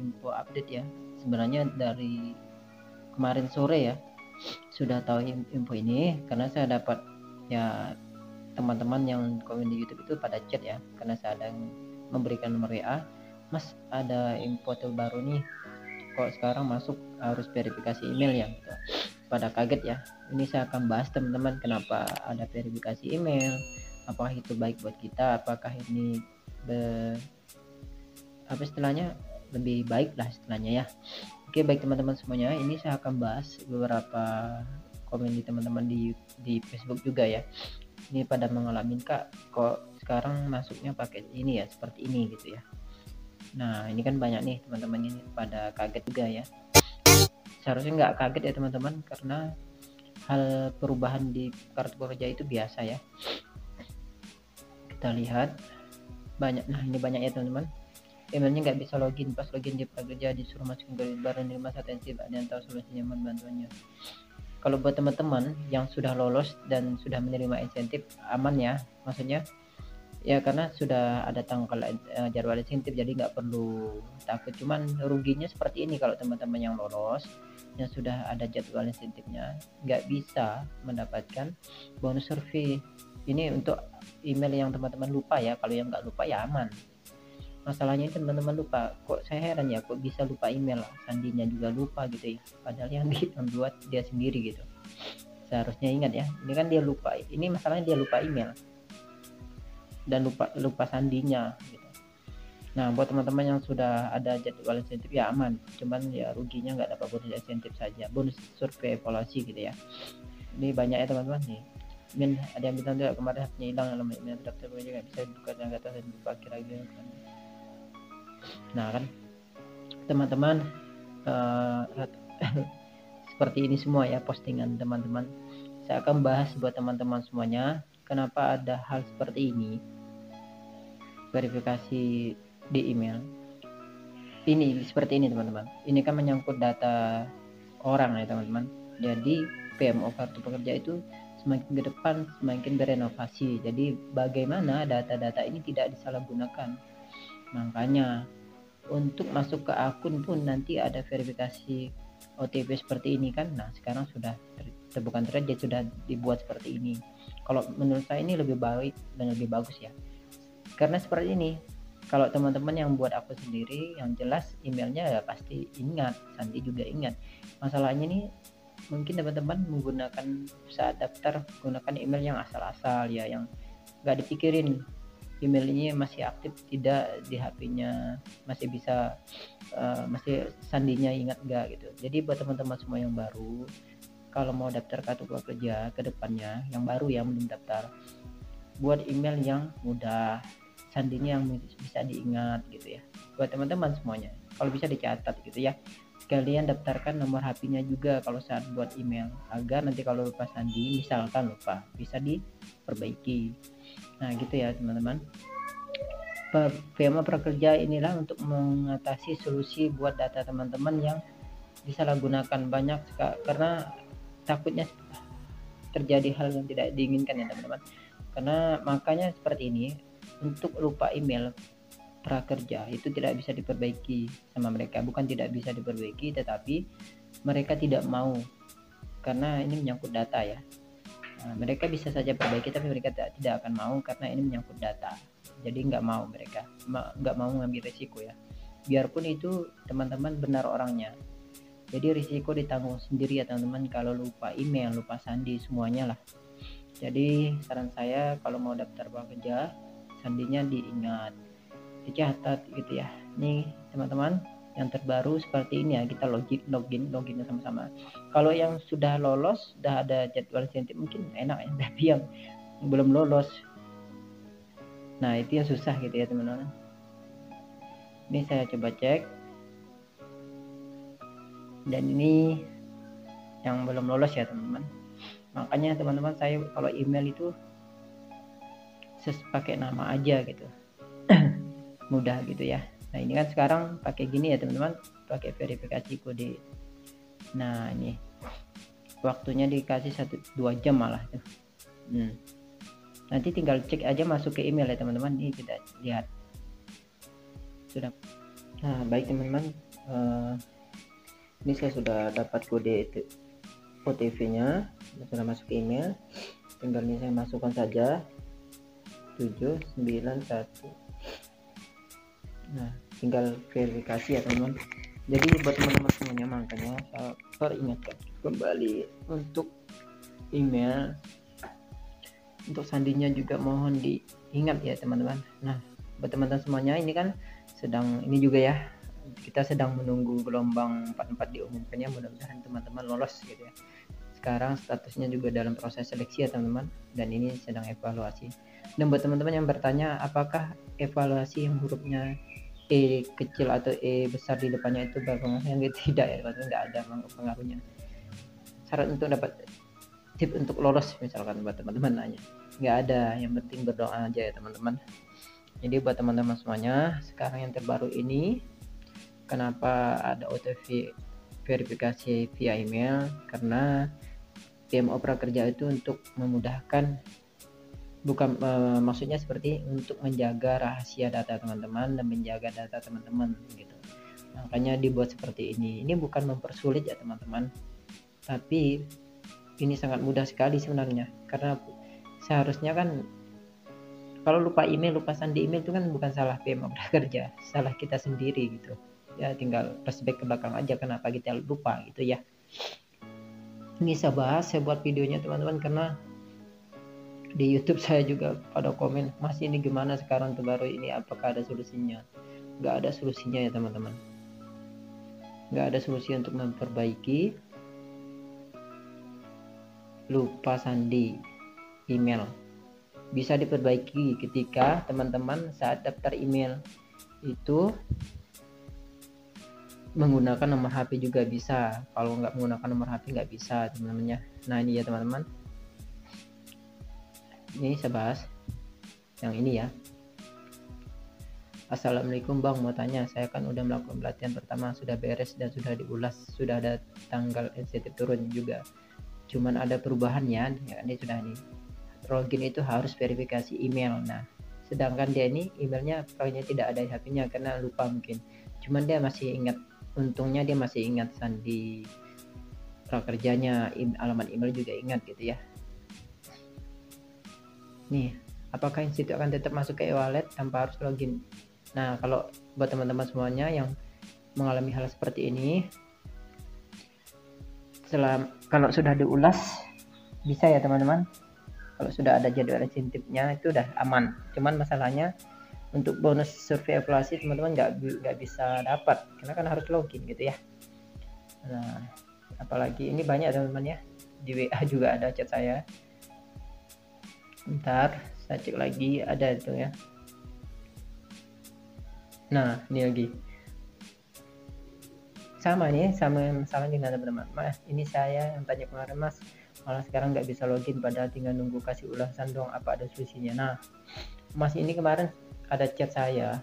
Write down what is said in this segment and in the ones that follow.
info update ya. Sebenarnya dari kemarin sore ya sudah tahu info ini, karena saya dapat ya teman-teman yang komen di YouTube itu pada chat ya, karena saya ada memberikan nomor WA, Mas ada info terbaru nih, kok sekarang masuk harus verifikasi email ya gitu. Pada kaget ya. Ini saya akan bahas teman-teman, kenapa ada verifikasi email, apakah itu baik buat kita, apakah ini apa istilahnya lebih baik lah istilahnya ya. Oke, baik teman-teman semuanya, ini saya akan bahas beberapa komen di teman-teman di Facebook juga ya. Ini pada mengalami, Kak, kok sekarang masuknya pakai ini ya, seperti ini gitu ya. Nah, ini kan banyak nih teman-teman ini pada kaget juga ya. Seharusnya nggak kaget ya teman-teman, karena hal perubahan di kartu pekerja itu biasa ya. Kita lihat banyak. Nah, ini banyak ya teman-teman. Emailnya nggak bisa login, pas login di prakerja disuruh masukin kode baru, nerima atensi, ada yang tahu solusi nyaman bantuannya. Kalau buat teman-teman yang sudah lolos dan sudah menerima insentif, aman ya, maksudnya ya, karena sudah ada tanggal jadwal insentif, jadi nggak perlu takut. Cuman ruginya seperti ini, kalau teman-teman yang lolos yang sudah ada jadwal insentifnya nggak bisa mendapatkan bonus survei. Ini untuk email yang teman-teman lupa ya. Kalau yang nggak lupa ya aman. Masalahnya teman-teman lupa, kok saya heran ya, kok bisa lupa email, sandinya juga lupa gitu ya, padahal yang buat dia sendiri gitu. Seharusnya ingat ya, ini kan dia lupa, ini masalahnya dia lupa email dan lupa sandinya gitu. Nah, buat teman-teman yang sudah ada jadwal insentif ya aman, cuman ya ruginya nggak dapat bonus insentif saja, bonus survei evaluasi gitu ya. Ini banyak ya teman-teman nih. Ada yang bilang tidak, kemarin haknya hilang, alamat email daftar juga nggak bisa dibuka dan kata saya dibuka kira-kira. Nah kan teman-teman, seperti ini semua ya postingan teman-teman. Saya akan bahas buat teman-teman semuanya, kenapa ada hal seperti ini, verifikasi di email ini seperti ini teman-teman. Ini kan menyangkut data orang ya teman-teman. Jadi PMO kartu pekerja itu semakin ke depan semakin berenovasi. Jadi bagaimana data-data ini tidak disalahgunakan. Makanya untuk masuk ke akun pun nanti ada verifikasi OTP seperti ini kan. Nah, sekarang sudah bukan terjadi, sudah dibuat seperti ini. Kalau menurut saya ini lebih baik dan lebih bagus ya. Karena seperti ini, kalau teman-teman yang buat akun sendiri, yang jelas emailnya ya pasti ingat, Sandi juga ingat. Masalahnya nih mungkin teman-teman menggunakan saat daftar menggunakan email yang asal-asal ya, yang nggak dipikirin email ini masih aktif tidak di HP-nya, masih bisa masih sandinya ingat nggak gitu. Jadi buat teman-teman semua yang baru, kalau mau daftar kartu prakerja ke depannya, yang baru yang belum daftar, buat email yang mudah, sandinya yang bisa diingat gitu ya. Buat teman-teman semuanya, kalau bisa dicatat gitu ya. Kalian daftarkan nomor HP-nya juga kalau saat buat email, agar nanti kalau lupa sandi, misalkan lupa, bisa diperbaiki. Nah gitu ya teman-teman. PMO prakerja inilah untuk mengatasi solusi buat data teman-teman yang disalahgunakan banyak, karena takutnya terjadi hal yang tidak diinginkan ya teman-teman. Karena makanya seperti ini, untuk lupa email prakerja itu tidak bisa diperbaiki sama mereka. Bukan tidak bisa diperbaiki, tetapi mereka tidak mau, karena ini menyangkut data ya. Nah, mereka bisa saja perbaiki, tapi mereka tidak akan mau karena ini menyangkut data. Jadi nggak mau, mereka nggak mau mengambil risiko ya, biarpun itu teman-teman benar orangnya. Jadi risiko ditanggung sendiri ya teman-teman, kalau lupa email, lupa sandi, semuanya lah. Jadi saran saya, kalau mau daftar prakerja, sandinya diingat, dicatat gitu ya. Nih teman-teman, yang terbaru seperti ini ya, kita login sama-sama. Kalau yang sudah lolos, sudah ada jadwal insentif mungkin enak ya, tapi yang belum lolos, nah itu yang susah gitu ya teman-teman. Ini saya coba cek, dan ini yang belum lolos ya teman-teman. Makanya teman-teman, saya kalau email itu pakai nama aja gitu, mudah gitu ya. Nah ini kan sekarang pakai gini ya teman-teman, pakai verifikasi kode. Nah ini waktunya dikasih 1-2 jam malah tuh. Nanti tinggal cek aja masuk ke email ya teman-teman. Ini kita lihat sudah. Nah baik teman-teman, Ini saya sudah dapat kode OTP-nya, sudah masuk ke email. Tinggal ini saya masukkan saja 791. Nah, tinggal verifikasi ya teman-teman. Jadi buat teman-teman semuanya, makanya saya peringatkan kembali untuk email, untuk sandinya juga mohon diingat ya teman-teman. Nah, buat teman-teman semuanya, ini kan ini juga ya, kita sedang menunggu gelombang 44 diumumkannya, mudah-mudahan teman-teman lolos gitu ya. Sekarang statusnya juga dalam proses seleksi ya teman-teman, dan ini sedang evaluasi. Dan buat teman-teman yang bertanya apakah evaluasi yang hurufnya E kecil atau E besar di depannya itu berpengaruh, yang tidak ya teman-teman, nggak ada pengaruhnya. Syarat untuk dapat tip untuk lolos misalkan buat teman-teman nanya, nggak ada, yang penting berdoa aja ya teman-teman. Jadi buat teman-teman semuanya, sekarang yang terbaru ini, kenapa ada OTP verifikasi via email? Karena PMO Prakerja itu untuk memudahkan, bukan maksudnya seperti untuk menjaga rahasia data teman-teman dan menjaga data teman-teman gitu. Makanya dibuat seperti ini. Ini bukan mempersulit ya teman-teman, tapi ini sangat mudah sekali sebenarnya. Karena seharusnya kan kalau lupa email, lupa sandi email itu kan bukan salah PMO Prakerja, salah kita sendiri gitu. Ya tinggal flashback ke belakang aja kenapa kita lupa gitu ya. Ini saya bahas, saya buat videonya teman-teman, karena di YouTube saya juga pada komen, Mas ini gimana sekarang terbaru ini, apakah ada solusinya? Nggak ada solusinya ya teman-teman, nggak ada solusi untuk memperbaiki lupa sandi email. Bisa diperbaiki ketika teman-teman saat daftar email itu menggunakan nomor HP juga bisa. Kalau nggak menggunakan nomor HP nggak bisa teman-teman ya. Nah ini ya teman-teman, ini saya bahas yang ini ya. Assalamualaikum Bang, mau tanya, saya kan udah melakukan pelatihan pertama, sudah beres dan sudah diulas, sudah ada tanggal insentif turun juga, cuman ada perubahan ya ini sudah nih, login itu harus verifikasi email. Nah sedangkan dia ini emailnya pokoknya tidak ada di HP-nya karena lupa mungkin, cuman dia masih ingat, untungnya dia masih ingat sandi prakerjanya, alamat email juga ingat gitu ya. Nih, apakah institut akan tetap masuk ke e-wallet tanpa harus login? Nah, kalau buat teman-teman semuanya yang mengalami hal seperti ini, kalau sudah diulas bisa ya teman-teman. Kalau sudah ada jadwal insentifnya itu udah aman. Cuman masalahnya untuk bonus survei evaluasi teman-teman nggak bisa dapat karena kan harus login gitu ya. Nah, apalagi ini banyak teman-teman ya, di WA juga ada chat saya. Bentar, saya cek lagi, ada itu ya. Nah, ini lagi. Sama nih, sama dengan teman-teman. Mas, ini saya yang tanya kemarin, Mas, malah sekarang nggak bisa login, padahal tinggal nunggu kasih ulasan dong, apa ada solusinya? Nah, Mas ini kemarin ada chat saya.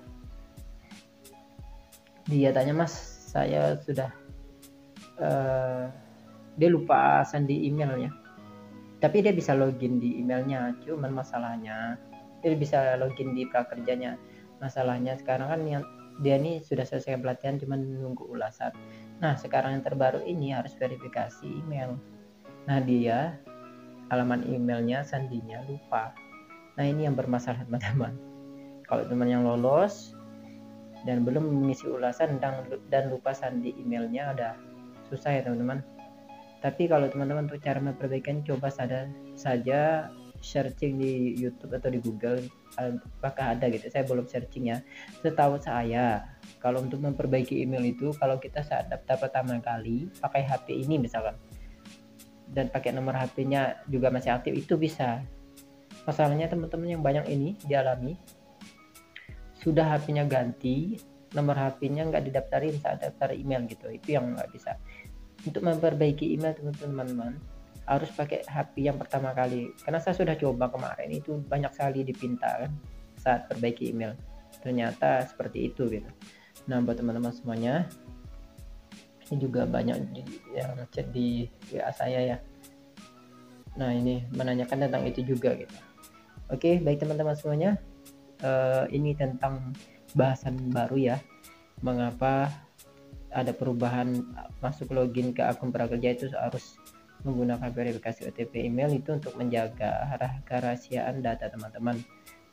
Dia tanya, Mas, saya sudah dia lupa sandi emailnya. Tapi dia bisa login di emailnya, cuman masalahnya dia bisa login di prakerjanya. Masalahnya sekarang kan yang dia ini sudah selesai pelatihan, cuman nunggu ulasan. Nah sekarang yang terbaru ini harus verifikasi email. Nah dia alamat emailnya, sandinya lupa. Nah ini yang bermasalah teman-teman. Kalau teman yang lolos dan belum mengisi ulasan dan lupa sandi emailnya, udah susah ya teman-teman. Tapi kalau teman-teman untuk cara memperbaikinya, coba saja searching di YouTube atau di Google apakah ada gitu. Saya belum searching ya. Setahu saya kalau untuk memperbaiki email itu, kalau kita saat daftar pertama kali pakai HP ini misalkan dan pakai nomor HP-nya juga masih aktif, itu bisa. Masalahnya teman-teman yang banyak ini dialami, sudah HP-nya ganti, nomor HP-nya nggak didaftarin saat daftar email gitu, itu yang nggak bisa. Untuk memperbaiki email teman-teman harus pakai HP yang pertama kali, karena saya sudah coba kemarin itu banyak sekali dipinta kan saat perbaiki email, ternyata seperti itu gitu. Nah buat teman-teman semuanya, ini juga banyak yang ngechat di WA saya ya. Nah ini menanyakan tentang itu juga gitu. Oke baik teman-teman semuanya, ini tentang bahasan baru ya, mengapa ada perubahan masuk login ke akun prakerja itu harus menggunakan verifikasi OTP email itu untuk menjaga kerahasiaan data teman-teman.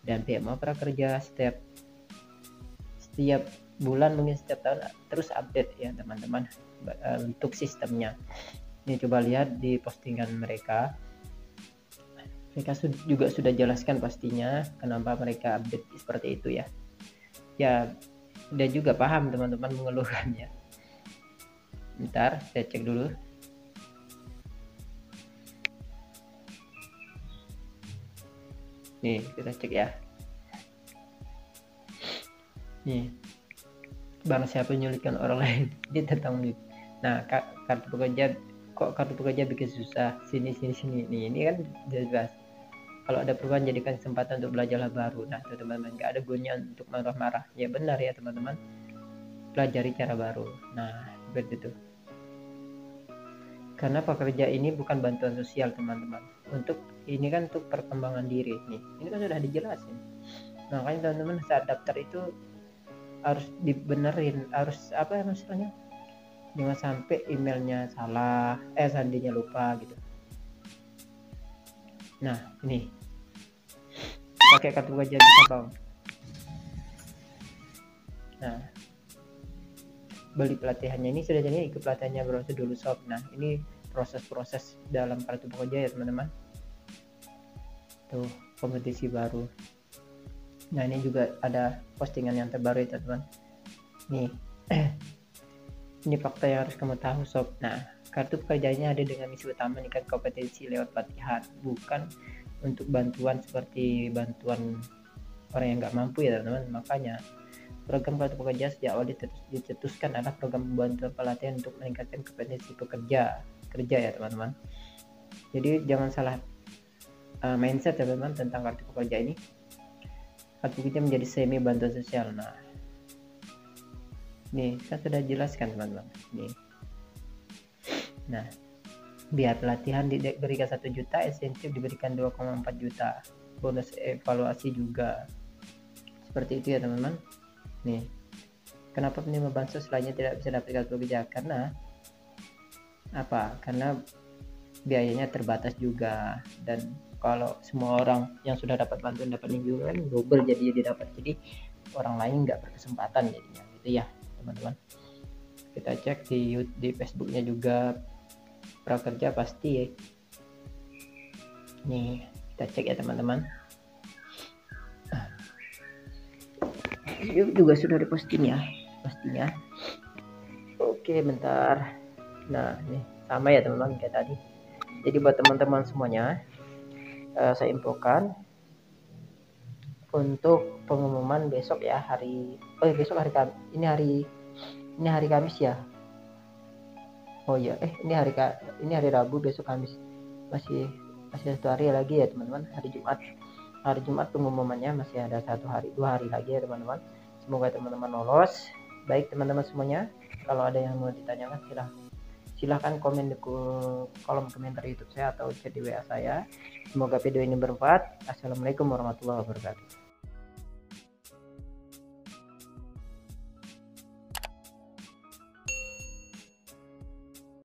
Dan PMO prakerja setiap bulan, mungkin setiap tahun terus update ya teman-teman untuk sistemnya. Ini coba lihat di postingan mereka juga sudah jelaskan pastinya kenapa mereka update seperti itu ya. Ya udah juga paham teman-teman mengeluhkannya. Bentar saya cek dulu. Nih kita cek ya. Nih, barang siapa menyulitkan orang lain dia tertanggung. Nah, kartu pekerja bikin susah, sini. Nih, ini kan jelas. Kalau ada perubahan jadikan kesempatan untuk belajar hal baru. Nah, tuh teman-teman, nggak ada gunanya untuk marah-marah. Ya benar ya teman-teman, pelajari cara baru. Nah, seperti itu. Karena pekerja ini bukan bantuan sosial teman-teman. Ini kan untuk perkembangan diri nih. Ini kan sudah dijelasin. Makanya teman-teman saat daftar itu harus dibenerin, harus apa ya maksudnya, jangan sampai emailnya salah, sandinya lupa gitu. Nah ini pakai kartu pekerja bisa bang. Nah beli pelatihannya ini sudah jadi ikut pelatihannya browser dulu sob. Nah ini proses dalam kartu pekerja ya teman-teman. Tuh kompetisi baru. Nah ini juga ada postingan yang terbaru ya teman-teman. Nih ini fakta yang harus kamu tahu sob. Nah kartu pekerjanya ada dengan misi utama meningkatkan kompetensi lewat pelatihan, bukan untuk bantuan seperti bantuan orang yang nggak mampu ya teman-teman. Makanya program kartu pekerja sejak awal dicetuskan adalah program bantuan pelatihan untuk meningkatkan kompetensi kerja ya teman-teman. Jadi jangan salah mindset ya teman-teman tentang kartu pekerja ini. Kartu pekerja menjadi semi bantuan sosial. Nah nih saya sudah jelaskan teman-teman nih. Nah biar pelatihan diberikan 1 juta, insentif diberikan 2,4 juta, bonus evaluasi juga. Seperti itu ya teman-teman. Nih kenapa penerima bansos lainnya tidak bisa dapat kartu pekerja? Karena apa? Karena biayanya terbatas juga, dan kalau semua orang yang sudah dapat bantuan dapat kan double jadi didapat, jadi orang lain nggak berkesempatan jadinya gitu ya teman-teman. Kita cek di Facebooknya juga prakerja pasti ya. Nih kita cek ya teman-teman. Juga sudah diposting ya pastinya. Oke bentar. Nah ini sama ya teman-teman kayak tadi. Jadi buat teman-teman semuanya saya infokan untuk pengumuman besok ya, besok hari Kamis. Ini hari Kamis ya. Oh iya, ini hari Rabu, besok Kamis. Masih 1 hari lagi ya teman-teman. Hari Jumat pengumumannya masih ada 2 hari lagi ya teman-teman. Semoga teman-teman lolos. Baik teman-teman semuanya, kalau ada yang mau ditanyakan silahkan komen di kolom komentar YouTube saya atau chat di WA saya. Semoga video ini bermanfaat. Assalamualaikum warahmatullahi wabarakatuh.